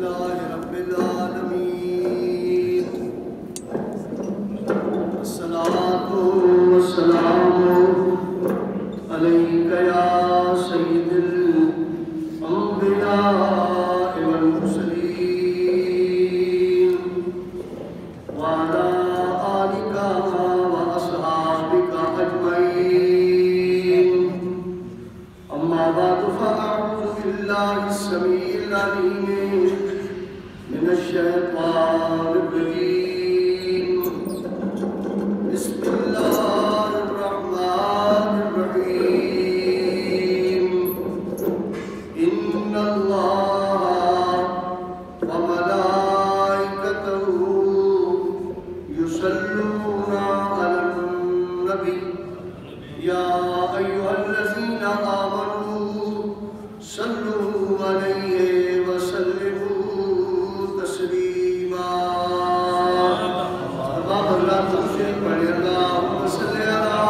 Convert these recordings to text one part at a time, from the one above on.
لله رب العالمين الصلاة والسلام عليك يا سيد الأنبياء والمرسلين وعلى آلك وأصحابك أجمعين أما بعد فأعوذ بالله السميع العليم من الشيطان الرجيم بسم الله الرحمن الرحيم إن الله وملائكته يصلون على النبي يا أيها الذين آمنوا صلوا عليه وسلموا تسليما باب اللہ تشریف پڑھے اللہم صلی علی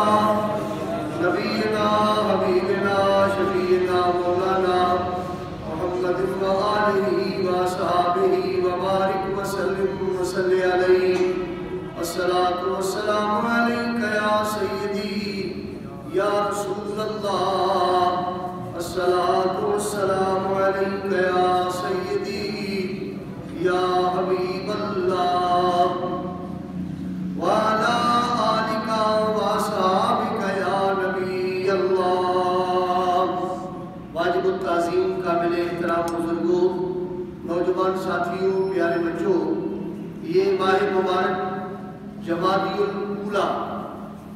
نبینا حبیبنا شفیعنا مولانا محمد وآلہ وصحابہ وبارک وسلم وصلی علیہ الصلاة والسلام علیک یا سیدی یا رسول اللہ الصلاة والسلام علیک یا سیدی یا حبیب اللہ وعلا آلک وصحابک یا نبی اللہ۔ واجب التعظیم قابل احترام بزرگوں، نوجوان ساتھیوں، پیارے بچوں، یہ ماہ مبارک جمادی الاولیٰ،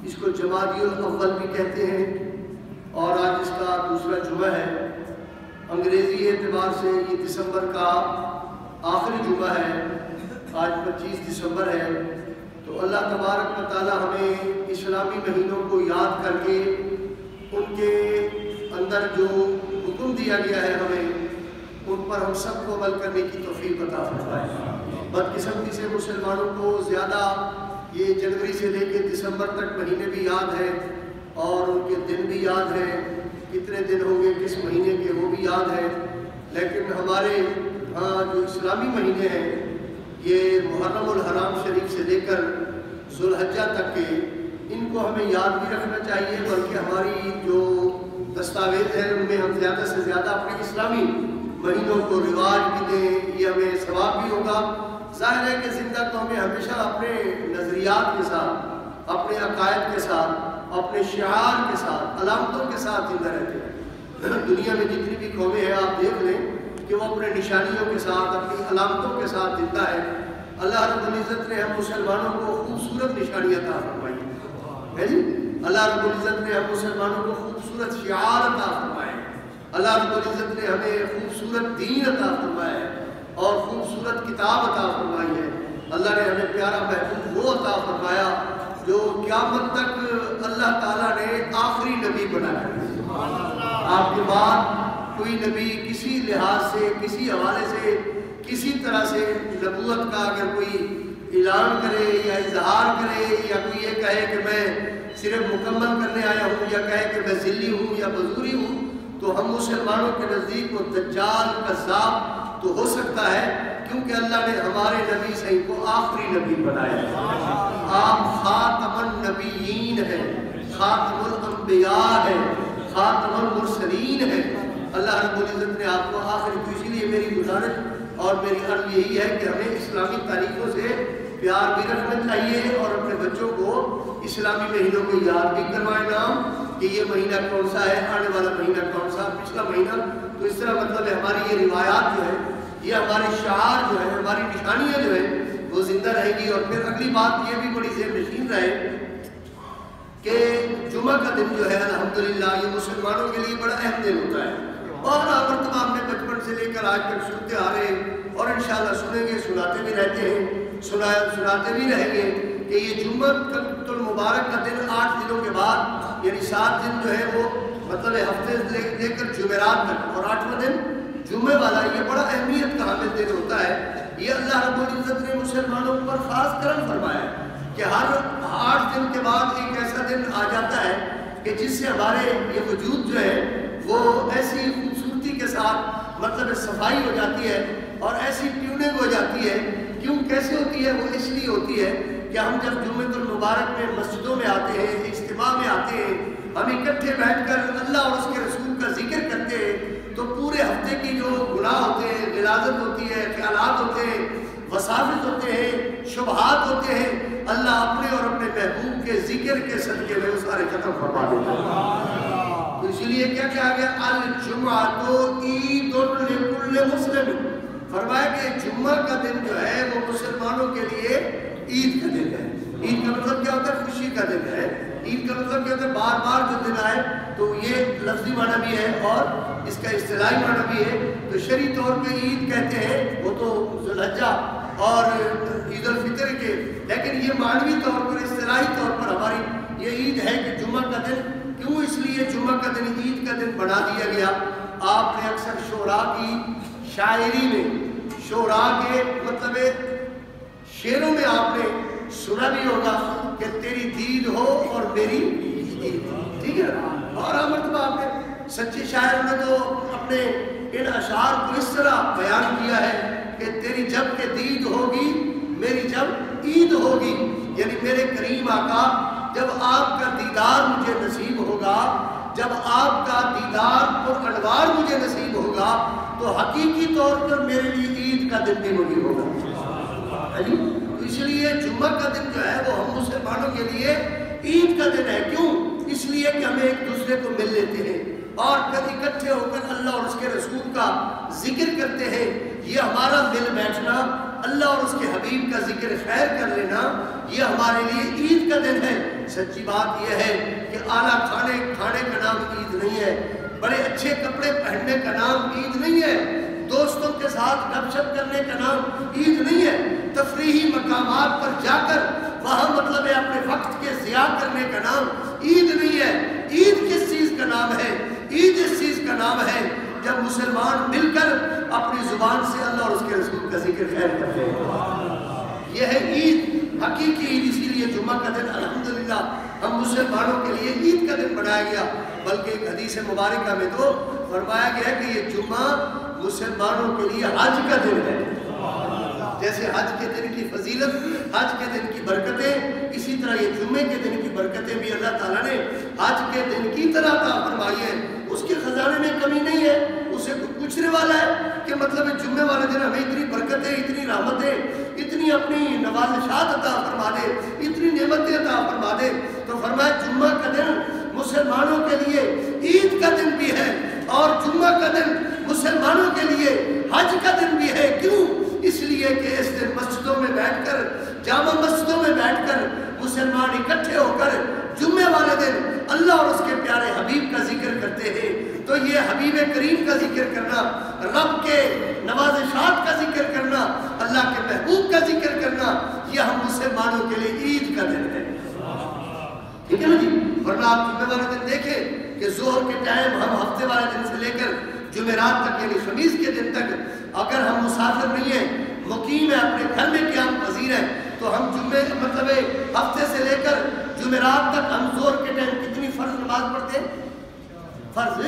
اس کو جمادی الاول بھی کہتے ہیں، اور آج اس کا دوسرا جمعہ ہے۔ انگریزی اعتبار سے یہ دسمبر کا آخری جمعہ ہے، آج 25 دسمبر ہے۔ تو اللہ تبارک و تعالی ہمیں اسلامی مہینوں کو یاد کر کے ان کے اندر جو حکم دیا گیا ہے ہمیں ان پر ہم سب کو عمل کرنے کی توفیق عطا فرمائے۔ بدقسمتی سے مسلمانوں کو زیادہ یہ جنوری سے لے کے دسمبر تک مہینے بھی یاد ہیں اور ان کے دن بھی یاد ہیں، کتنے دن ہوں گے کس مہینے کے وہ بھی یاد ہیں، لیکن ہمارے جو اسلامی مہینے ہیں یہ محرم الحرام شریف سے لے کر ذوالحجہ تک کے ان کو ہمیں یاد بھی رکھنا چاہیے، بلکہ ہماری جو دستاویز ہیں ان میں ہم زیادہ سے زیادہ اپنے اسلامی مہینوں کو رواج بھی دیں، یہ ہمیں ثواب بھی ہوگا۔ ظاہر ہے کہ زندہ تو ہمیں ہمیشہ اپنے نظریات کے ساتھ، اپنے عقائد کے ساتھ، اپنے شعار کے ساتھ، علامتوں کے ساتھ زندہ رہتے ہیں۔ دنیا میں جتنی بھی قومیں ہیں آپ دیکھ لیں کہ وہ اپنے نشانیوں کے ساتھ، اپنی علامتوں کے ساتھ زندہ ہے۔ اللہ رب العزت نے ہم مسلمانوں کو خوبصورت نشانیاں عطا فرمائی ہے جی۔ اللہ رب العزت نے ہم مسلمانوں کو خوبصورت شعار عطا فرمائے، اللہ رب العزت نے ہمیں خوبصورت دین عطا فرمایا ہے اور خوبصورت کتاب عطا فرمائی ہے۔ اللہ نے ہمیں پیارا محبوب وہ عطا فرمایا جو قیامت تک اللہ تعالیٰ نے آخری نبی بنایا ہے۔ آپ کے بعد کوئی نبی کسی لحاظ سے، کسی حوالے سے، کسی طرح سے نبوت کا اگر کوئی اعلان کرے یا اظہار کرے یا کوئی یہ کہے کہ میں صرف مکمل کرنے آیا ہوں یا کہے کہ میں ذلی ہوں یا بزوری ہوں، تو ہم مسلمانوں کے نزدیک وہ دجال کذاب تو ہو سکتا ہے، کیونکہ اللہ نے ہمارے نبی صحیح کو آخری نبی بنایا ہے۔ آپ خاتم النبیین ہیں، خاتم الانبیاء ہیں، خاتم المرسلین ہیں۔ اللہ رب العزت نے آپ کو آخری، تو اسی لیے میری گزارش اور میری عرض یہی ہے کہ ہمیں اسلامی تاریخوں سے پیار بھی رکھنا چاہیے اور اپنے بچوں کو اسلامی مہینوں کو یاد بھی کروائے نام کہ یہ مہینہ کون سا ہے، آنے والا مہینہ کون سا، پچھلا مہینہ۔ تو اس طرح مطلب ہے ہماری یہ روایات جو ہے، یہ ہمارے شعار جو ہے، ہماری نشانیاں جو ہیں وہ زندہ رہے گی۔ اور پھر اگلی بات یہ بھی بڑی ذہن نشین رہے کہ جمعہ کا دن جو ہے الحمدللہ یہ مسلمانوں کے لیے بڑا اہم دن ہوتا ہے، اور مرتبہ ہم نے بچپن سے لے کر آج تک سنتے آ رہے ہیں اور انشاءاللہ سنیں گے، سناتے بھی رہتے ہیں، سناتے بھی رہیں گے کہ یہ جمعہ المبارک کا دن 8 دنوں کے بعد یعنی 7 دن جو ہے وہ مطلب ہفتے لے کر جمعرات تک، اور 8واں دن جمعے والا یہ بڑا اہمیت کا حامل دن ہوتا ہے۔ یہ اللہ رب العزت نے مسلمانوں پر خاص کرم فرمایا ہے کہ ہر 8 دن کے بعد ایک ایسا دن آ جاتا ہے کہ جس سے ہمارے یہ وجود جو ہے وہ ایسی خوبصورتی کے ساتھ مطلب صفائی ہو جاتی ہے اور ایسی ٹیوننگ ہو جاتی ہے. کیوں کیسے ہوتی ہے؟ وہ اس لیے ہوتی ہے کہ ہم جب جمعۃ المبارک میں مسجدوں میں آتے ہیں، اجتماع میں آتے ہیں، ہم اکٹھے بیٹھ کر اللہ اور اس کے رسول کا ذکر کرتے ہیں، تو پورے ہفتے کی جو گناہ ہوتے ہیں، غلاظت ہوتی ہے، خیالات ہوتے ہیں، وساوس ہوتے ہیں، شبہات ہوتے ہیں، اللہ اپنے اور اپنے محبوب کے ذکر کے صدقے میں وہ سارے ختم فرما دیتا ہے. تو اسی لیے کیا کہا گیا؟ الجمعۃ عید لکل مسلم. فرمایا کہ جمعہ کا دن جو ہے وہ مسلمانوں کے لیے عید کا دن ہے. عید کا مطلب کیا ہوتا ہے؟ خوشی کا دن ہے. عید کا مطلب کیا ہوتا ہے؟ بار بار جو دن آئے. تو یہ لفظی معنی بھی ہے اور اس کا اصطلاحی معنی بھی ہے. تو شرعی طور پہ عید کہتے ہیں وہ تو ذو الحجہ اور عید الفطر کے، لیکن یہ معنوی طور پر اصطلاحی طور پر ہماری یہ عید ہے کہ جمعہ کا دن. کیوں اس لیے جمعہ کا دن عید کا دن بنا دیا گیا؟ آپ نے اکثر شعراء کی شاعری میں، شعراء کے مطلب شعروں میں آپ نے سنا بھی ہوگا کہ تیری دید ہو اور میری عید. ٹھیک ہے. اور مرتبہ آپ نے سچے شاعروں نے تو اپنے ان اشعار کو اس طرح بیان کیا ہے کہ تیری جب کہ دید ہوگی میری جب عید ہوگی. یعنی میرے کریم آقا جب آپ کا دیدار مجھے نصیب ہوگا، جب آپ کا دیدار پر انوار مجھے نصیب ہوگا، تو حقیقی طور پر میرے لیے عید کا دن بھی وہی ہوگا. تو اس لیے جمعہ کا دن جو ہے وہ ہم مسلمانوں کے لیے عید کا دن ہے. کیوں؟ اس لیے کہ ہمیں ایک دوسرے کو مل لیتے ہیں اور کبھی اکٹھے ہو کر اللہ اور اس کے رسول کا ذکر کرتے ہیں. یہ ہمارا مل بیٹھنا، اللہ اور اس کے حبیب کا ذکر خیر کر لینا، یہ ہمارے لیے عید کا دن ہے. سچی بات یہ ہے کہ اعلیٰ کھانے کا نام عید نہیں ہے، بڑے اچھے کپڑے پہننے کا نام عید نہیں ہے، دوستوں کے ساتھ گپ شپ کرنے کا نام عید نہیں ہے، تفریحی مقامات پر جا کر وہاں مطلب ہے اپنے وقت کے ضیاع کرنے کا نام عید نہیں ہے. عید کس چیز کا نام ہے؟ عید اس چیز کا نام ہے جب مسلمان مل کر اپنی زبان سے اللہ اور اس کے رسول کا ذکر خیر کرتے ہیں. یہ ہے عید، حقیقی عید. اسی لیے جمعہ کا دن الحمدللہ ہم مسلمانوں کے لیے عید کا دن بنایا گیا. بلکہ ایک حدیث مبارکہ میں تو فرمایا گیا کہ یہ جمعہ مسلمانوں کے لیے حج کا دن ہے. جیسے حج کے دن کی فضیلت، حج کے دن کی برکتیں، اسی طرح یہ جمعے کے دن کی برکتیں بھی اللہ تعالیٰ نے حج کے دن کی طرح عطا فرمائی ہے. اس کے خزانے میں کمی نہیں ہے. اسے پوچھنے والا ہے کہ مطلب جمعے والے دن ہمیں اتنی برکتیں، اتنی رحمتیں، اتنی اپنی نوازشات عطا فرما دے، اتنی نعمتیں عطا فرما دے. تو فرمایا جمعہ کا دن مسلمانوں کے لیے عید کا دن بھی ہے اور جمعہ کا دن مسلمانوں کے لیے حج کا دن بھی ہے. کیوں؟ اس لیے کہ اس دن مسجدوں میں بیٹھ کر، جامع مسجدوں میں بیٹھ کر مسلمان اکٹھے ہو کر جمعے والے دن اللہ اور اس کے پیارے حبیب کا ذکر کرتے ہیں. تو یہ حبیب کریم کا ذکر کرنا، رب کے نوازشات کا ذکر کرنا، اللہ کے محبوب کا ذکر کرنا، یہ ہم مسلمانوں کے لیے عید کا دن ہے. ٹھیک ہے نا جی؟ ورنہ آپ جمعے والے دن دیکھیں کہ ظہر کے ٹائم ہم ہفتے والے دن سے لے کر جمعرات تک یعنی خمیس کے دن تک اگر ہم مسافر نہیں ہیں، مقیم ہیں، اپنے گھر میں قیام پذیر ہیں، تو ہم جمعے مطلب ہفتے سے لے کر جمعرات تک ہم ظہر کے ٹائم کتنی فرض نماز پڑھتے ہیں؟ فرض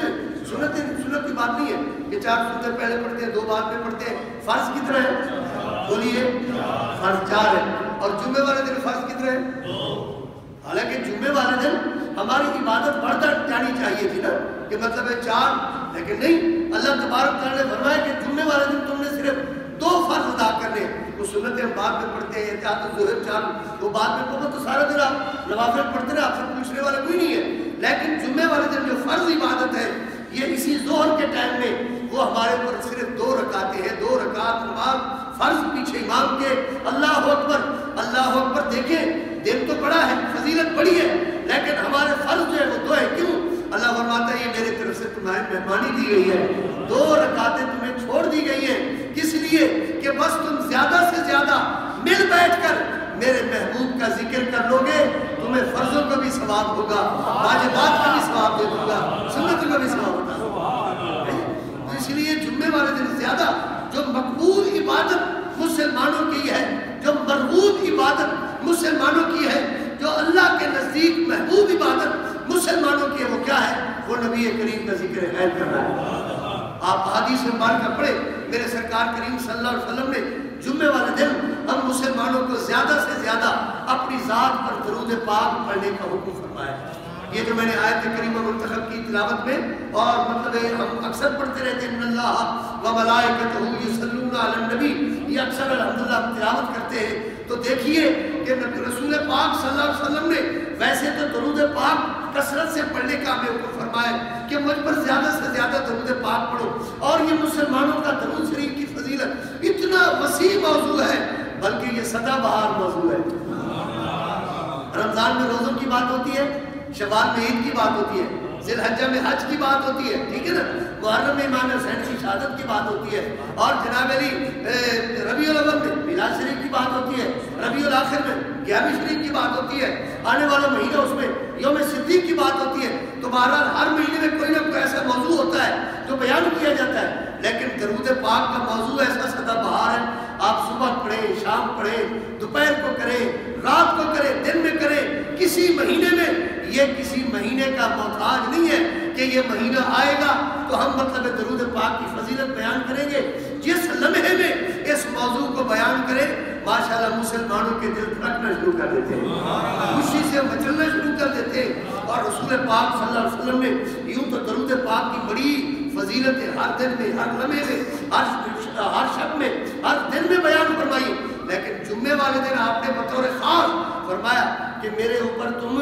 سنت کی بات نہیں ہے کہ 4 سنتیں پہلے پڑھتے ہیں 2 بعد میں پڑھتے ہیں. فرض کتنا ہے؟ بولیے. فرض 4 ہے. اور جمعے والے دن فرض کتنا ہے؟ حالانکہ جمعے والے دن ہماری عبادت بڑھ جانی چاہیے تھی نا کہ مطلب ہے 4، لیکن نہیں. اللہ تبارک تعالیٰ نے فرمایا کہ جمعے والے دن تم نے صرف 2 فرض ادا کرنے. وہ سنتیں ہم بعد میں پڑھتے ہیں، احتیاط ظہر 4 وہ بعد میں پڑھو تو سارا دن آپ نوافل پڑھتے ہیں، آپ سے پوچھنے والا کوئی نہیں ہے. لیکن جمعے والے دن جو فرض عبادت ہے یہ اسی ظہر کے ٹائم میں وہ ہمارے اوپر صرف 2 رکعتیں ہیں. 2 رکعت نماز فرض پیچھے امام کے. اللہ اکبر اللہ اکبر. دیکھیں دن تو بڑا ہے، فضیلت بڑی ہے، لیکن ہمارے فرض جو ہے وہ 2 ہے. کیوں؟ اللہ فرماتا ہے یہ میرے طرف سے تمہیں مہربانی دی گئی ہے، 2 رکعتیں تمہیں چھوڑ دی گئی ہیں. کس لیے؟ کہ بس تم زیادہ سے زیادہ مل بیٹھ کر میرے محبوب کا ذکر کر لو گے، تمہیں فرضوں کا بھی ثواب ہوگا، واجبات کا بھی ثواب دے دوں گا، سنت کا بھی ثواب ہوگا. تو اس لیے جمعے والے دن زیادہ جو مقبول عبادت مسلمانوں کی ہے، جو مرغوب عبادت مسلمانوں کی ہے، جو اللہ کے نزدیک محبوب عبادت مسلمانوں کی ہے، وہ کیا ہے؟ وہ نبی کریم کا ذکر خیر کرنا ہے. آپ حدیث مبارکہ پڑھے، میرے سرکار کریم صلی اللہ علیہ وسلم نے جمعے والے دن ہم مسلمانوں کو زیادہ سے زیادہ اپنی ذات پر درود پاک پڑھنے کا حکم فرمایا۔ یہ جو میں نے آیت کریمہ منتخب کی تلاوت میں، اور مطلب ہم اکثر پڑھتے رہتے ہیں ان اللہ و ملائکتہ یصلون علی النبی، یہ اکثر الحمدللہ تلاوت کرتے ہیں۔ تو دیکھیے کہ رسول پاک صلی اللہ علیہ وسلم نے ویسے تو درود پاک کثرت سے پڑھنے کا ہمیں حکم فرمایا کہ مجھ پر زیادہ سے زیادہ درود پاک پڑھو، اور یہ مسلمانوں کا درود شریف کی فضیلت اتنا وسیع موضوع ہے، بلکہ یہ سدا بہار موضوع ہے۔ رمضان میں روزوں کی بات ہوتی ہے، شوال میں عید کی بات ہوتی ہے، ذی الحجہ میں حج کی بات ہوتی ہے، ٹھیک ہے نا، محرم میں امام حسین کی شہادت کی بات ہوتی ہے، اور جناب علی ربیع الاول میں میلاد شریف کی بات ہوتی ہے، ربیع الاخر میں گیارہویں شریف کی بات ہوتی ہے، آنے والا مہینہ اس میں یوم صدیق کی بات ہوتی ہے۔ تو بہرحال ہر مہینے میں کوئی نہ کوئی ایسا موضوع ہوتا ہے جو بیان کیا جاتا ہے، لیکن درود پاک کا موضوع ایسا سدا بہار ہے۔ آپ صبح پڑھیں، شام پڑھیں، دوپہر کو کریں، رات کو کریں، دن میں کریں، کسی مہینے میں یہ کسی مہینے کا محتاج نہیں ہے کہ یہ مہینہ آئے گا تو ہم مطلب درود پاک کی فضیلت بیان کریں گے۔ جس لمحے میں اس موضوع کو بیان کریں، ماشاءاللہ مسلمانوں کے دل دھڑکنا شروع کر دیتے ہیں، خوشی سے مچلنا شروع کر دیتے ہیں۔ اور رسول پاک صلی اللہ علیہ وسلم نے یوں تو درود پاک کی بڑی فضیلت ہر دن میں، ہر لمحے میں، ہر شب میں، ہر دن میں بیان فرمائی، لیکن جمعے والے دن آپ نے بطور خاص فرمایا کہ میرے اوپر تم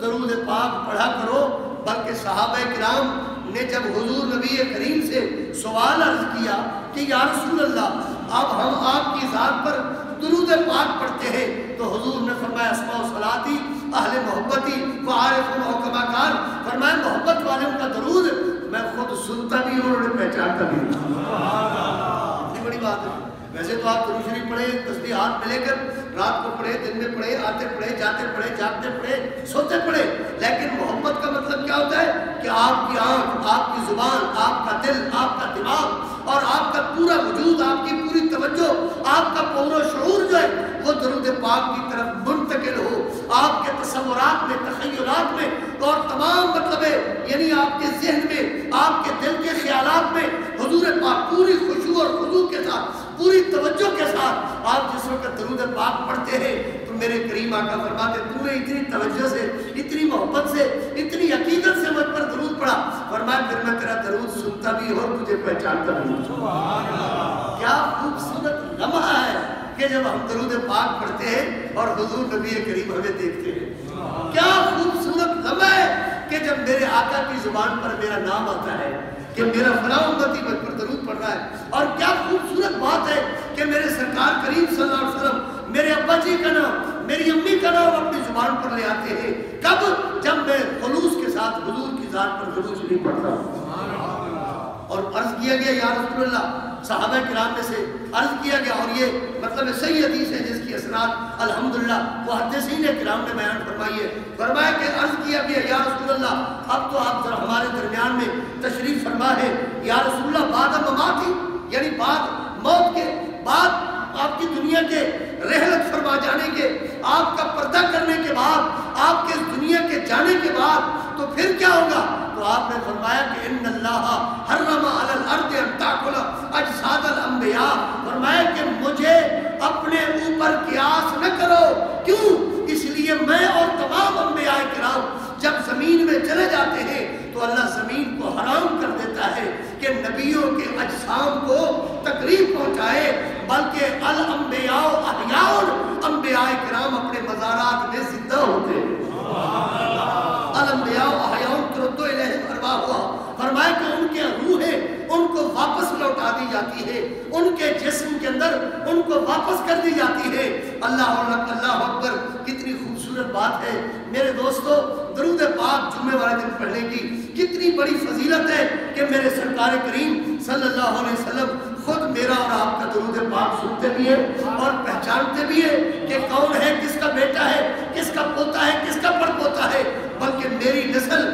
درود پاک پڑھا کرو۔ بلکہ صحابہ کرام نے جب حضور نبی کریم سے سوال عرض کیا کہ یا رسول اللہ اب ہم آپ کی ذات پر درود پاک پڑھتے ہیں، تو حضور نے فرمایا اسماء و صلاتی اہل محبتی وعارفون و کما کان، فرمایا محبت والوں کا درود میں خود سنتا بھی ہوں اور انہیں پہچانتا بھی ہوں۔ اتنی بڑی بات ہے۔ ویسے تو آپ درود شریف پڑھیں تسبیحات میں لے کر، رات کو پڑھے، دن میں پڑھے، آتے پڑھے، جاتے پڑھے، جاگتے پڑھے، سوتے پڑھے، لیکن محبت کا مطلب کیا ہوتا ہے کہ آپ کی آنکھ، آپ کی زبان، آپ کا دل، آپ کا دماغ اور آپ کا پورا وجود، آپ کی پوری توجہ، آپ کا پورا شعور جو ہے وہ درود پاک کی طرف منتقل ہو۔ آپ کے تصورات میں، تخیلات میں اور تمام مطلب یعنی آپ کے ذہن میں، آپ کے دل کے خیالات میں حضور پاک پوری خشوع اور خضوع کے ساتھ، پوری توجہ کے ساتھ آپ جس وقت درود پاک پڑھتے ہیں تو میرے کریم آقا فرماتے تو نے اتنی توجہ سے، اتنی محبت سے، اتنی عقیدت سے مجھ پر درود پڑھا، فرمایا پھر میں تیرا درود سنتا بھی اور تجھے پہچانتا بھی ہوں۔ کیا خوبصورت لمحہ ہے کہ جب ہم درود پاک پڑھتے ہیں اور حضور نبی کریم ہمیں دیکھتے ہیں۔ کیا خوبصورت لمحہ ہے کہ جب میرے آقا کی زبان پر میرا نام آتا ہے کہ میرا فلاں امتی مجھ پر درود پڑھ رہا ہے۔ اور کیا خوبصورت بات ہے کہ میرے سرکار کریم صلی اللہ علیہ وسلم میرے ابا جی کا نام، میری امی کا نام اپنی زبان پر لے آتے ہیں۔ کب؟ جب میں خلوص کے ساتھ حضور کی ذات پر درود شریف پڑھتا ہوں۔ اور عرض کیا گیا یا رسول اللہ، صحابہ کرام میں سے عرض کیا گیا، اور یہ مطلب صحیح حدیث ہے جس کی اسناد الحمدللہ محدثین کرام نے بیان فرمائی ہے، فرمایا کہ عرض کیا گیا یا رسول اللہ اب تو آپ ہمارے درمیان میں تشریف فرما ہے، یا رسول اللہ بعد مماتی، یعنی بعد موت کے بعد، آپ کی دنیا کے رحلت فرما جانے کے، آپ کا پردہ کرنے کے بعد، آپ کے دنیا کے جانے کے بعد تو پھر کیا ہوگا؟ تو آپ نے فرمایا کہ ان اللہ حرم علی الارض ان تاکل اجساد الانبیاء، فرمایا کہ مجھے اپنے اوپر قیاس نہ کرو، کیوں؟ اس لیے میں اور تمام انبیاء کرام جب زمین میں چلے جاتے ہیں تو اللہ زمین کو حرام کر دیتا ہے کہ نبیوں کے اجسام کو تکلیف پہنچائے، بلکہ الانبیاء احیاء، انبیاء کرام اپنے مزارات میں زندہ ہوتے ہیں۔ الانبیاء احیاء تردو الیہم ارواحہم، فرمایا کہ ان کے روحیں ان کو واپس لوٹا دی جاتی ہے، ان کے جسم کے اندر ان کو واپس کر دی جاتی ہے۔ اللہ اکبر، کتنی خوبصورت بات ہے میرے دوستو۔ درود پاک جمعے والے دن پڑھنے کی کتنی بڑی فضیلت ہے کہ میرے سرکار کریم صلی اللہ علیہ وسلم خود میرا اور آپ کا درود پاک سنتے بھی ہیں اور پہچانتے بھی ہیں کہ کون ہے، کس کا بیٹا ہے، کس کا پوتا ہے، کس کا پڑ پوتا ہے، بلکہ میری نسل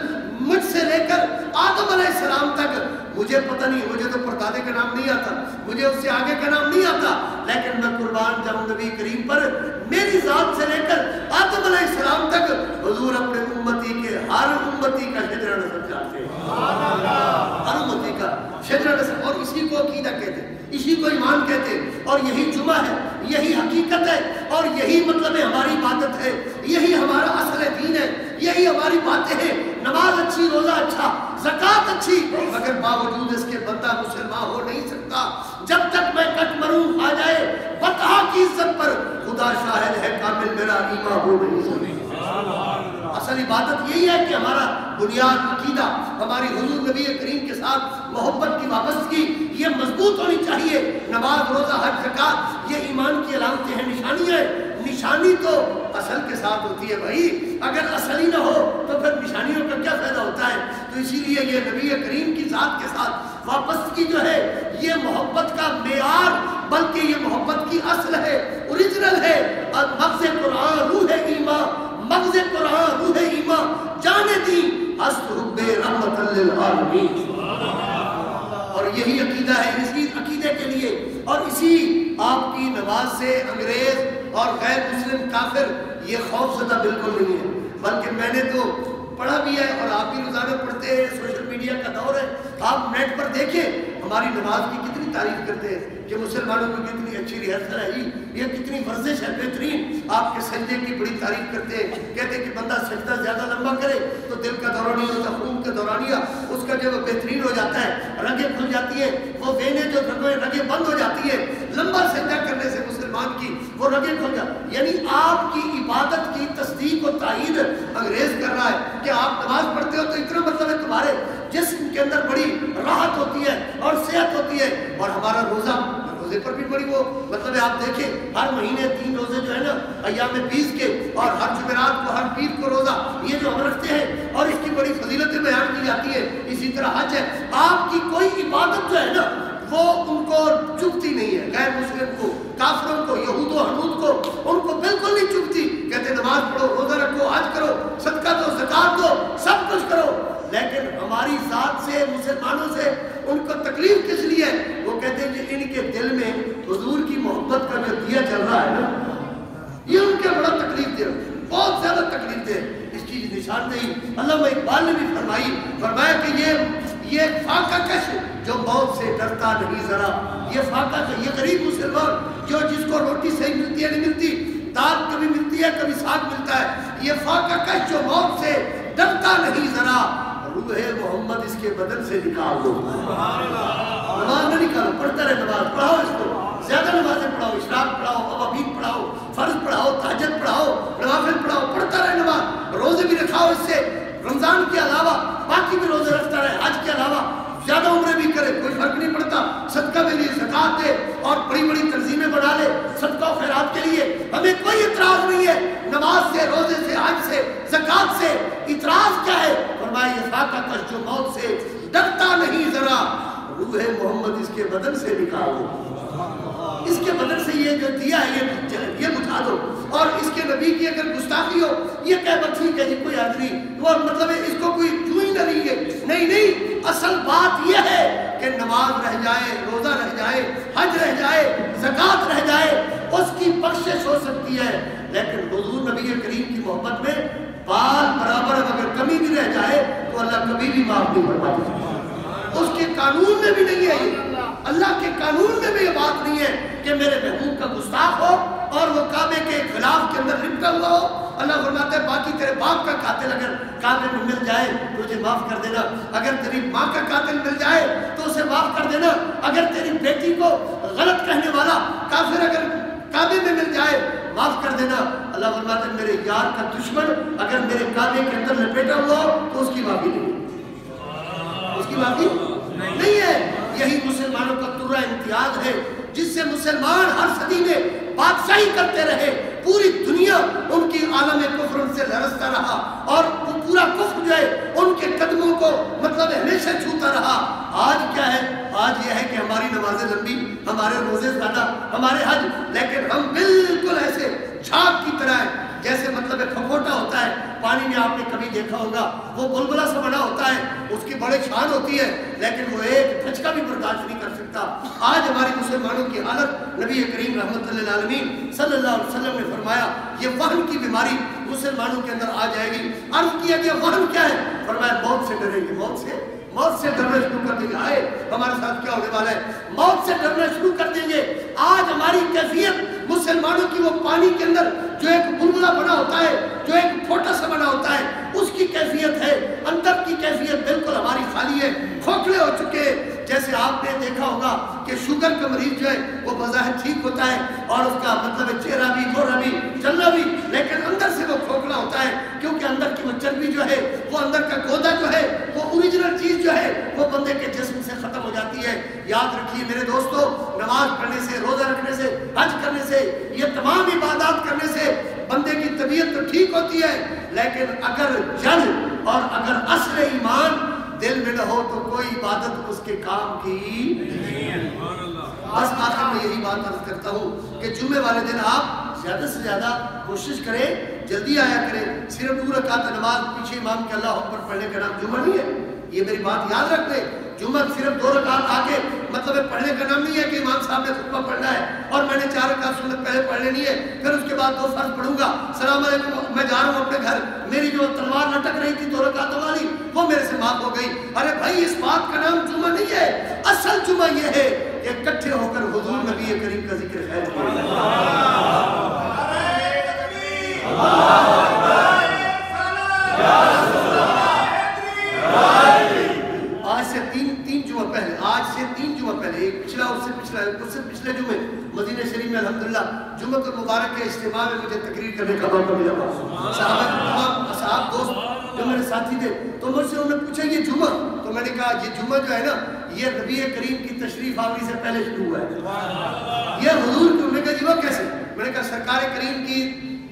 مجھ سے لے کر آدم علیہ السلام تک، مجھے پتہ نہیں، مجھے تو پردادے کا نام نہیں آتا، مجھے اس سے آگے کا نام نہیں آتا، لیکن میں قربان جاؤں نبی کریم پر، میری ذات سے لے کر آدم علیہ السلام تک حضور اپنے امتی کے ہر امتی کا شجرہ نسب جانتے ہیں، ہر امتی کا شجرہ نسب اسی کو عقیدہ کہتے ہیں، اسی کو ایمان کہتے ہیں، اور یہی جمعہ ہے، یہی حقیقت ہے، اور یہی مطلب ہماری عبادت ہے، یہی ہمارا اصل دین ہے، یہی ہماری باتیں ہیں۔ نماز اچھی، روزہ اچھا، زکوٰۃ اچھی، مگر باوجود اس کے بندہ مسلمان ہو نہیں سکتا جب تک میں کٹ مروں آ جائے بطحا کی عزت پر، خدا شاہد ہے کامل میرا ایمان ہو نہیں سکتا۔ اصل عبادت یہی ہے کہ ہمارا بنیاد عقیدہ، ہماری حضور نبی کریم کے ساتھ محبت کی وابستگی یہ مضبوط ہونی چاہیے۔ نماز، روزہ، حج، زکوٰۃ یہ ایمان کی علامتیں ہیں، نشانیاں ہیں۔ نشانی تو اصل کے ساتھ ہوتی ہے بھائی، اگر اصل ہی نہ ہو تو پھر نشانیوں کا کیا فائدہ ہوتا ہے؟ تو اسی لیے یہ نبی کریم کی ذات کے ساتھ وابستگی جو ہے یہ محبت کا معیار، بلکہ یہ محبت کی اصل ہے، اوریجنل ہے۔ اور مغز قرآن روح ایمان، مغز قرآن روح ایمان، جانے دی اصل حب رحمت للعالمین۔ اور یہی عقیدہ ہے، اسی عقیدے کے لیے اور اسی آپ کی نماز سے انگریز اور غیر مسلم کافر یہ خوف زدہ بالکل نہیں ہے، بلکہ میں نے تو پڑھا بھی ہے اور آپ بھی روزانہ پڑھتے ہیں، سوشل میڈیا کا دور ہے، آپ نیٹ پر دیکھیں ہماری نماز کی کتنی تعریف کرتے ہیں کہ مسلمانوں کی کتنی اچھی ریہرسل ہے، یہ کتنی ورزش ہے بہترین۔ آپ کے سجدے کی بڑی تعریف کرتے ہیں، کہتے ہیں کہ بندہ سجدہ زیادہ لمبا کرے تو دل کا دورہ نہیں ہوتا، خون کا دورانیہ اس کا جو بہترین ہو جاتا ہے، رگیں کھل جاتی ہیں، وہ وینے جو رگیں بند ہو جاتی ہیں لمبا سجدہ کرنے سے مسلمان کی وہ رگیں کھل جاتی۔ یعنی آپ کی عبادت کی تصدیق و تائید انگریز کر رہا ہے کہ آپ نماز پڑھتے ہو تو اتنا مطلب ہے تمہارے جسم کے اندر بڑی راحت ہوتی ہے اور صحت ہوتی ہے۔ اور ہمارا روزہ، روزے پر بھی بڑی وہ مطلب ہے، آپ دیکھیں ہر مہینے 3 روزے جو ہے نا ایام 20 کے، اور ہر جمعرات کو، ہر پیر کو روزہ یہ جو ہم رکھتے ہیں اور اس کی بڑی فضیلتیں بیان کی جاتی ہے۔ اسی طرح حج ہے، آپ کی کوئی عبادت جو ہے نا وہ ان کو چبھتی نہیں ہے، غیر مسلم کو، کافروں کو، یہود و حنود کو، ان کو بالکل نہیں چبھتی۔ کہتے نماز پڑھو، روزہ رکھو، حج کرو، صدقہ دو، زکوٰۃ دو، سب کچھ کرو، لیکن ہماری ذات سے، مسلمانوں سے ان کو تکلیف کس لیے ہے؟ وہ کہتے ہیں کہ ان کے دل میں حضور کی محبت کا جو دیا چل رہا ہے نا یہ ان کے بڑا تکلیف دے، بہت زیادہ تکلیف دے۔ اس کی نشاندہی علامہ اقبال نے بھی فرمایا کہ یہ فاقہ کش جو موت سے ڈرتا نہیں ذرا، یہ فاقہ کش، یہ غریب مسلمان جو جس کو روٹی صحیح ملتی ہے نہیں ملتی، دال کبھی ملتی ہے کبھی ساگ ملتا ہے، یہ فاقہ کش جو موت سے ڈرتا نہیں ذرا، روح محمد اس کے بدن سے نکال دو۔ نماز نہ نکالو، پڑھتا رہے، نماز پڑھاؤ، اس کو زیادہ نمازیں پڑھاؤ، اشراق پڑھاؤ، اوابین پڑھاؤ، فرض پڑھاؤ، تہجد پڑھاؤ، نوافل پڑھاؤ، پڑھتا رہے نماز، روزے بھی رکھاؤ، اس سے رمضان کے علاوہ باقی بھی روزے رکھتا رہے، حج کے علاوہ زیادہ عمریں بھی کرے، کوئی فرق نہیں پڑتا، صدقہ میں لیے زکوٰۃ دے اور بڑی بڑی تنظیمیں بنا لے صدقہ و خیرات کے لیے، ہمیں کوئی اعتراض نہیں ہے۔ نماز سے، روزے سے، حج سے، زکوٰۃ سے اعتراض کیا ہے؟ فرمایا یہ فاقہ کش جو موت سے ڈرتا نہیں ذرا، روح محمد اس کے بدن سے نکال دو، اس کے بدن سے یہ جو دیا ہے یہ بجھا دو، اور اس کے نبی کی اگر گستاخی ہو یہ کہہ بات ٹھیک ہے جی کوئی حرج نہیں، وہ مطلب ہے اس کو کوئی جو ہی نہ رہی ہے، نہیں، اصل بات یہ ہے کہ نماز رہ جائے، روزہ رہ جائے، حج رہ جائے، زکوٰۃ رہ جائے، اس کی بخشش ہو سکتی ہے، لیکن حضور نبی کریم کی محبت میں بال برابر اگر کمی بھی رہ جائے تو اللہ کبھی بھی معاف نہیں فرماتا، اس کے قانون میں بھی نہیں ہے، یہ اللہ کے قانون میں بھی یہ بات نہیں ہے کہ میرے محبوب کا گستاخ ہو اور وہ کعبے کے خلاف کے اندر لپٹا ہوا ہو۔ اللہ فرماتا ہے باقی تیرے باپ کا قاتل اگر کعبے میں مل جائے تو اسے معاف کر دینا، اگر تیری ماں کا قاتل مل جائے تو اسے معاف کر دینا، اگر تیری بیٹی کو غلط کہنے والا کافر اگر کعبے میں مل جائے معاف کر دینا۔ اللہ فرماتا ہے میرے یار کا دشمن اگر میرے کعبے کے اندر لپیٹا ہوا ہو تو اس کی معافی نہیں، اس کی معافی نہیں ہے۔ یہی مسلمانوں کا ترہ امتیاز ہے جس سے مسلمان ہر صدی میں بادشاہی کرتے رہے، پوری دنیا ان کی عالم کفر ان سے لرزتا رہا، اور وہ پورا کفر جو ہے ان کے قدموں کو مطلب ہمیشہ چھوتا رہا۔ آج کیا ہے؟ آج یہ ہے کہ ہماری نمازیں لمبی، ہمارے روزے زیادہ، ہمارے حج، لیکن ہم بالکل ایسے جھاگ کی طرح ہیں جیسے مطلب کھپوٹا ہوتا ہے پانی میں، آپ نے کبھی دیکھا ہوگا وہ بلبلہ سا بنا ہوتا ہے، اس کی بڑے شان ہوتی ہے لیکن وہ ایک دھچکا بھی برداشت نہیں کر سکتا۔ آج ہماری مسلمانوں کی حالت، نبی کریم رحمت اللہ العالمین صلی اللہ علیہ وسلم نے فرمایا یہ وہن کی بیماری مسلمانوں کے اندر آ جائے گی۔ عرض کیا کہ وہن کیا ہے؟ فرمایا موت سے ڈریں گے، موت سے موت سے ڈرنا شروع کر دیں گے. آئے ہمارے ساتھ کیا ہونے والا ہے؟ موت سے ڈرنا شروع کر دیں گے. آج ہماری کیفیت مسلمانوں کی وہ پانی کے اندر جو ایک بلبلا بنا ہوتا ہے، جو ایک پھوٹا سا بنا ہوتا ہے، اس کی کیفیت ہے. اندر کی کیفیت بالکل ہماری خالی ہے، کھوکھلے ہو چکے ہیں. جیسے آپ نے دیکھا ہوگا کہ شوگر کا مریض جو ہے وہ بظاہر ٹھیک ہوتا ہے اور اس کا مطلب ہے چہرہ بھی، گورا بھی، چلنا بھی، لیکن اندر سے وہ کھوکھلا ہوتا ہے، کیونکہ اندر کی وہ چربی جو ہے، وہ اندر کا گودا جو ہے، وہ اوریجنل چیز جو ہے وہ بندے کے جسم سے ختم ہو جاتی ہے. یاد رکھیے میرے دوستو، نماز پڑھنے سے، روزہ رکھنے سے، حج کرنے سے، یہ تمام عبادات کرنے سے بندے کی طبیعت تو ٹھیک ہوتی ہے، لیکن اگر جڑ اور اگر اصل ایمان دل میں نہ ہو تو کوئی عبادت اس کے کام کی نہیں ہے. بس آخر میں یہی بات عرض کرتا ہوں کہ جمعے والے دن آپ زیادہ سے زیادہ کوشش کریں، جلدی آیا کریں. صرف 2 رکعت نماز پیچھے امام کے اللہ اکبر پڑھنے کا نام جمعہ نہیں ہے. یہ میری بات یاد رکھ لیں. جمعہ صرف 2 رکعت آگے مطلب پڑھنے کا نام نہیں ہے کہ امام صاحب نے خطبہ پڑھنا ہے اور میں نے 4 رکعت سنت پہلے پڑھ لینی ہے، پھر اس کے بعد 2 فرض پڑھوں گا، سلام علیکم میں جا رہا ہوں اپنے گھر، میری جو تلوار لٹک رہی تھی 2 رکعتوں والی وہ میرے سے معاف ہو گئی. ارے بھائی اس بات کا نام جمعہ نہیں ہے. اصل جمعہ یہ ہے کہ اکٹھے ہو کر حضور نبی کریم کا ذکر خیر کیا. آج سے 3 جمعہ پہلے، ایک پچھلا، اس سے پچھلے جمعے مدینہ شریف میں الحمدللہ جمعہ المبارک کے اجتماع میں مجھے تقریر کرنے کا موقع ملا. صاحب دوست جو میرے ساتھی تھے تو مجھ سے انہوں نے پوچھا یہ جمعہ، تو میں نے کہا یہ جمعہ جو ہے نا یہ نبی کریم کی تشریف آوری سے پہلے شروع ہوا ہے. یہ حضور کو، میں نے کہا جمعہ کیسے؟ میں نے کہا سرکار کریم کی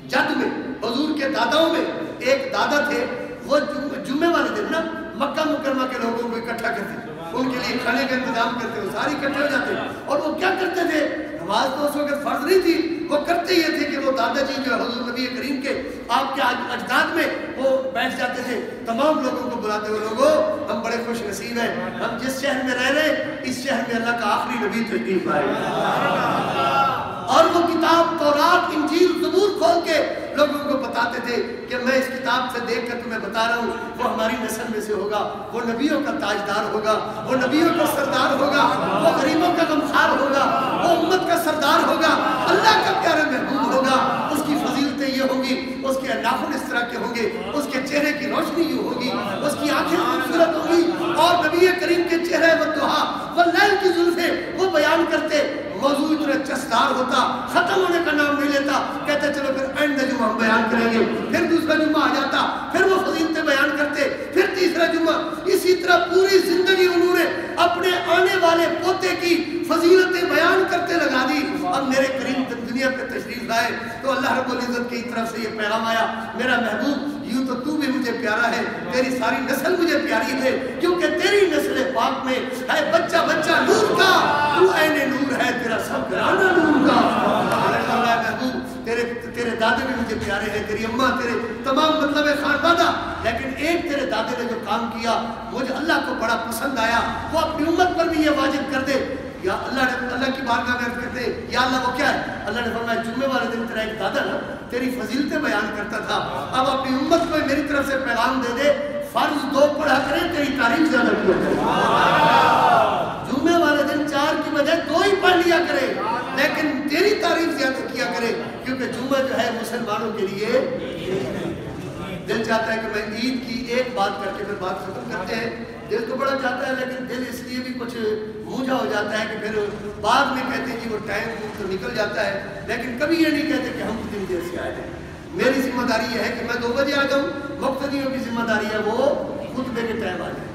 جد میں، حضور کے داداؤں میں ایک دادا تھے، وہ جمعے والے دن نا مکہ مکرمہ کے لوگوں کو اکٹھا کرتے، ان کے لیے کھانے کا انتظام کرتے، وہ ساری اکٹھے ہو جاتے. اور وہ کیا کرتے تھے؟ نماز تو اس وقت فرض نہیں تھی، وہ کرتے یہ تھے کہ وہ دادا جی جو حضور نبی کریم کے آپ کے اجداد میں وہ بیٹھ جاتے تھے، تمام لوگوں کو بلاتے ہوئے، لوگوں ہم بڑے خوش نصیب ہیں، ہم جس شہر میں رہ رہے ہیں اس شہر میں اللہ کا آخری نبی تشریف آئے. اور وہ کتاب تورات، انجیل، زبور کھول کے لوگوں کو بتاتے تھے کہ میں اس کتاب سے دیکھ کر تمہیں بتا رہا ہوں وہ ہماری نسل میں سے ہوگا، وہ نبیوں کا تاجدار ہوگا، وہ نبیوں کا سردار ہوگا، وہ غریبوں کا غمخوار ہوگا، وہ امت کا سردار ہوگا، اللہ کا پیارا محبوب ہوگا. اس کی فضیلتیں یہ ہوں گی، اس کے ناخن اس طرح کے ہوں گے، اس کے چہرے کی روشنی یوں ہوگی، اس کی آنکھیں خوبصورت ہوں گی. اور نبی کریم کے چہرے والضحیٰ واللیل کی زلفیں وہ بیان کرتے، موضوع اتنا چسدار ہوتا، ختم ہونے کا نام نہیں لیتا. کہتے چلو پھر اینڈ جمعہ ہم بیان کریں گے، پھر دوسرا جمعہ آ جاتا، پھر وہ فضیلتیں بیان کرتے، پھر تیسرا جمعہ. اسی طرح پوری زندگی انہوں نے اپنے آنے والے پوتے کی فضیلتیں بیان کرتے لگا دی. اب میرے کریم دنیا پہ تشریف لائے تو اللہ رب العزت کی طرف سے یہ پیغام آیا، میرا محبوب یوں تو بھی مجھے پیارا ہے، تیری ساری نسل مجھے پیاری ہے، کیونکہ تیری نسل پاک میں ہے بچہ بچہ نور کا، تو عین نور ہے، تیرا سب گھرانہ نور کا. محبوب تیرے دادے بھی مجھے پیارے ہیں، تیری اماں، تیرے تمام مطلب خاندادہ، لیکن ایک تیرے دادے نے جو کام کیا مجھے اللہ کو بڑا پسند آیا، وہ اپنی امت پر بھی یہ واجب کر دے. یا اللہ کی بارگاہ میں کہتے ہیں یا اللہ وہ کیا ہے؟ اللہ نے فرمایا جمعے والے دن تیرا ایک دادا نا تیری فضیلتیں بیان کرتا تھا، اب اپنی امت کو میری طرف سے پیغام دے دے، فرض 2 پڑھا کریں، تیری تعریف زیادہ کیا کریں. جمعے والے دن 4 کی بجائے 2 ہی پڑھ لیا کرے، لیکن تیری تعریف زیادہ کیا کرے، کیونکہ جمعہ جو ہے مسلمانوں کے لیے دل چاہتا ہے کہ میں عید کی ایک بات کر کے پھر بات ختم کرتے ہیں. دل تو بڑا چاہتا ہے لیکن دل اس لیے بھی کچھ موجھا ہو جاتا ہے کہ پھر بعد میں کہتے ہیں کہ وہ ٹائم تو نکل جاتا ہے، لیکن کبھی یہ نہیں کہتے کہ ہم کتنی دیر سے آئے ہیں. میری ذمہ داری یہ ہے کہ میں 2 بجے آ جاؤں، مقتدیوں کی ذمہ داری ہے وہ خطبے کے ٹائم آ جائیں.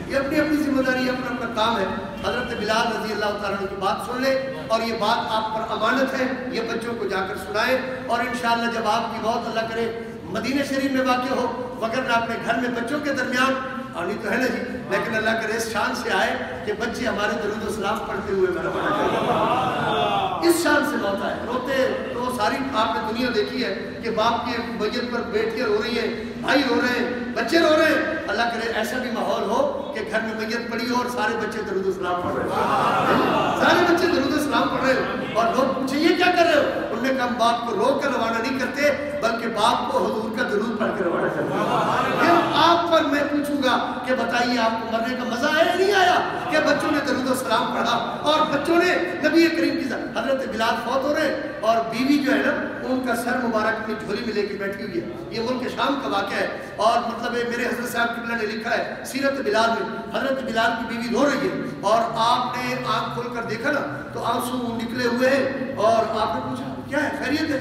یہ اپنی اپنی ذمہ داری ہے، اپنا اپنا کام ہے. حضرت بلال رضی اللہ تعالیٰ عنہ کی بات سن لیں، اور یہ بات آپ پر امانت ہے، یہ بچوں کو جا کر سنائیں، اور انشاءاللہ جب آپ کی موت اللہ کرے مدینہ شریف میں واقع ہو، وگرنہ اپنے گھر میں بچوں کے درمیان آنی تو ہے نا جی، لیکن اللہ کرے اس شان سے آئے کہ بچے ہمارے درود و سلام پڑھتے ہوئے میرا بنا کریں. اس شان سے موت آئے. روتے تو ساری آپ نے دنیا دیکھی ہے کہ باپ کی میت پر بیٹیاں رو رہی ہیں، بھائی رو رہے ہیں، بچے رو رہے ہیں. اللہ کرے ایسا بھی ماحول ہو کہ گھر میں میت پڑی ہو اور سارے بچے درود و سلام پڑھ رہے ہیں، سارے بچے درود و سلام پڑھ رہے ہو، اور لوگ پوچھیں یہ کیا کر رہے ہو؟ انہوں نے کہا ہم باپ کو روک کر روانہ نہیں کرتے بلکہ باپ کو حضور کا درود پڑھ کے روانہ کرتے ہیں۔ پھر آپ پر میں پوچھوں گا کہ بتائیے آپ کو مرنے کا مزہ آیا نہیں آیا کہ بچوں نے درود و سلام پڑھا اور بچوں نے نبی کریم کی حضرت بلال فوت ہو رہے اور بیوی جو ہے نا ان کا سر مبارک اپنی جھولی میں لے کے بیٹھی ہوئی ہے۔ یہ ملک شام کا واقعہ ہے اور مطلب میرے حضرت صاحب قبلہ نے لکھا ہے سیرت بلال میں، حضرت بلال کی بیوی رو رہی ہے اور آپ نے آنکھ کھول کر دیکھا نا تو آنسو نکلے ہوئے ہیں اور آپ نے پوچھا کیا ہے خیریت ہے؟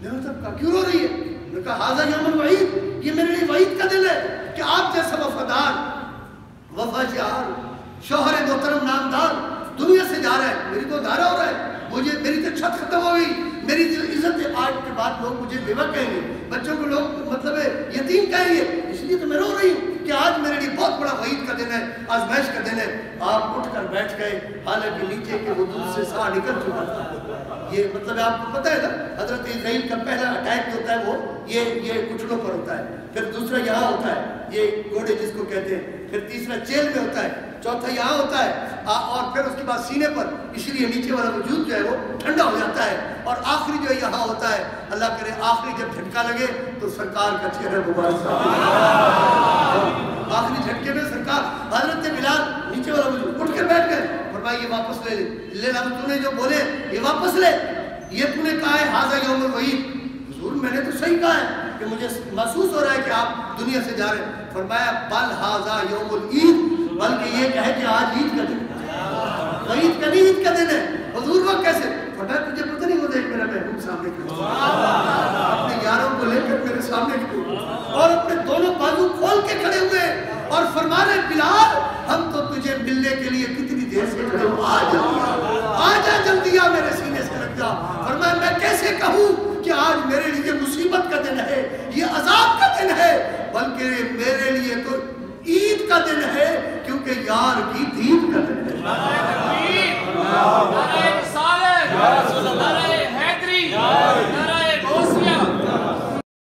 میں نے کہا کیوں رو رہی ہے؟ میں نے کہا ھذا یوم الوعید، یہ میرے لیے وعید کا دن ہے کہ آپ جیسا وفادار وفاجار شوہر محترم نامدار دنیا سے جا رہا ہے، میری تو دھارا ہو رہا ہے، مجھے میری تو چھت ختم ہو گئی، میری جو عزت ہے آج کے بعد لوگ مجھے بیوہ کہیں گے، بچوں کو لوگ مطلب یتیم کہیں گے، اس لیے تو میں رو رہی ہوں کہ آج میرے لیے بہت بڑا وعید کا دن ہے، آزمائش کا دن ہے۔ آپ اٹھ کر بیٹھ گئے حالانکہ نیچے کے وجود سے سانس نکل چکا تھا۔ یہ مطلب آپ کو پتہ ہے نا حضرت اسرائیل کا پہلا اٹیک جو ہوتا ہے وہ یہ گھٹنوں پر ہوتا ہے، پھر دوسرا یہاں ہوتا ہے یہ گھوڑے جس کو کہتے ہیں، پھر تیسرا چیل میں ہوتا ہے، چوتھا یہاں ہوتا ہے اور پھر اس کے بعد سینے پر، اس لیے نیچے والا وجود جو ہے وہ ٹھنڈا ہو جاتا ہے اور آخری جو یہاں ہوتا ہے اللہ کرے آخری جب جھٹکا لگے تو سرکار کا چہرہ مبارک آخری جھٹکے میں سرکار حضرت بلال نیچے والا وجود اٹھ کر بیٹھ گئے، فرمایا یہ واپس لے لے تو نے جو بولے یہ واپس لے، یہ تو نے کہا ہے ھذا یوم الوعید، حضور میں نے تو صحیح کہا ہے کہ مجھے محسوس ہو رہا ہے کہ آپ دنیا سے جا رہے ہیں۔ فرمایا بل ھذا یوم العید، بلکہ یہ کہے کہ آج عید کا دن ہے، عید کا نہیں عید کا دن ہے۔ حضور وہ کیسے؟ فرمایا تجھے پتہ نہیں وہ دیکھ میرا محبوب سامنے کھڑا اپنے یاروں کو لے کر میرے سامنے کھڑا اور اپنے دونوں بازو کھول کے کھڑے ہوئے اور فرما رہے بلال ہم تو تجھے ملنے کے لیے کتنی دیر سے کھڑے ہو، آ جا جلدی آ میرے سینے سے لگ جا۔ فرمایا میں کیسے کہوں کہ آج میرے لیے مصیبت کا دن ہے، یہ عذاب کا دن ہے، بلکہ میرے لیے تو عید کا دن ہے کیونکہ یار کی